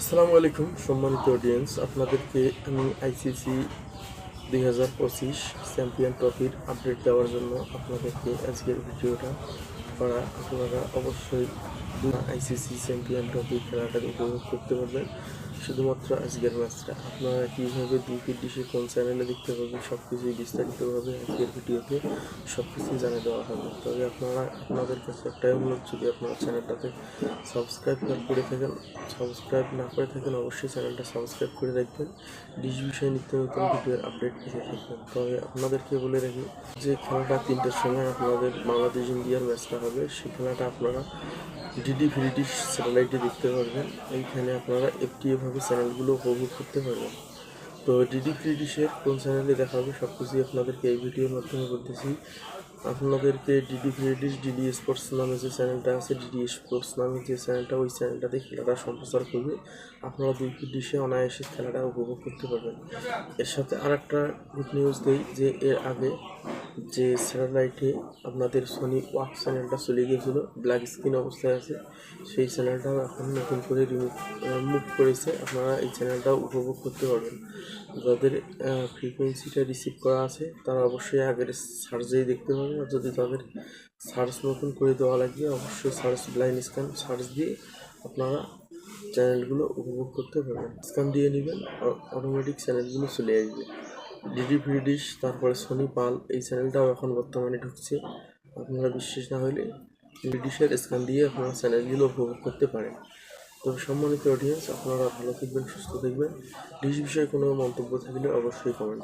আসসালামু আলাইকুম সম্মানিত অডিয়েন্স, আপনাদেরকে আমি আইসিসি 2025 চ্যাম্পিয়ন ট্রফির আপডেট দেওয়ার জন্য আপনাদেরকে আজকের ভিডিওটা করা। আপনারা অবশ্যই আইসিসি চ্যাম্পিয়ন ট্রফির খেলাটা উপভোগ করতে পারবেন। শুধুমাত্র আজকের ম্যাচটা আপনারা কীভাবে ডিসে কোন চ্যানেলে দেখতে পাবেন সব কিছুই বিস্তারিতভাবে আজকের ভিডিওতে সব কিছুই জানিয়ে দেওয়া হবে। তবে আপনাদের কাছে একটাই অনুরোধ, যদি আপনারা চ্যানেলটাতে সাবস্ক্রাইব না করে থাকেন অবশ্যই চ্যানেলটা সাবস্ক্রাইব করে রাখবেন। ডিশ বিষয়ে নিত্য নতুন ভিডিওর আপডেট পেতে থাকবেন। তবে আপনাদেরকে বলে রাখি যে খেলাটা 3টার সময় আপনাদের বাংলাদেশ ইন্ডিয়ার ম্যাচটা হবে। সেই খেলাটা আপনারা ডিডি ফ্রি ডিশ স্যাটেলাইটে দেখতে পারবেন। এইখানে আপনারা এফটিএভাবে চ্যানেলগুলো উপভোগ করতে পারবেন। তো ডিডি ফ্রি ডিশের কোন চ্যানেলে দেখা হবে সব কিছুই আপনাদেরকে এই ভিডিওর মাধ্যমে বলতেছি। আপনাদেরকে DD free dish DD sports নামে যে চ্যানেলটা আছে, ডিডি স্পোর্টস নামে যে চ্যানেলটা, ওই চ্যানেলটাতে খেলাটা সম্প্রচার করবে। আপনারা 2 ফিট ডিশে অনায়াসে খেলাটা উপভোগ করতে পারবেন। এর সাথে আর একটা গুড নিউজ দেই যে এর আগে যে স্যাটেলাইটে আপনাদের সোনি ওয়াক চ্যানেলটা চলে গিয়েছিলো, ব্ল্যাক স্ক্রিন অবস্থায় আছে, সেই চ্যানেলটাও এখন নতুন করে মুভ করেছে। আপনারা এই চ্যানেলটাও উপভোগ করতে পারবেন। যাদের ফ্রিকোয়েন্সিটা রিসিভ করা আছে তারা অবশ্যই আগের সার্চেই দেখতে পাবেন। আর যদি তাদের সার্চ নতুন করে দেওয়া লাগবে, অবশ্যই সার্চ ব্লাইন্ড স্ক্যান সার্চ দিয়ে আপনারা চ্যানেলগুলো উপভোগ করতে পারবেন। স্ক্যান দিয়ে নেবেন, অটোমেটিক চ্যানেলগুলো চলে আসবে। ডিডি ফ্রি ডিশ, তারপরে সোনি পাল, এই চ্যানেলটাও এখন বর্তমানে ঢুকছে। আপনারা বিশ্বাস না হলে ফ্রি ডিশের স্ক্যান দিয়ে আপনারা চ্যানেলগুলো উপভোগ করতে পারেন। তবে সম্মানিত অডিয়েন্স, আপনারা ভালো থাকবেন, সুস্থ থাকবেন। ডিশ বিষয়ে কোনো মন্তব্য থাকলে অবশ্যই কমেন্টে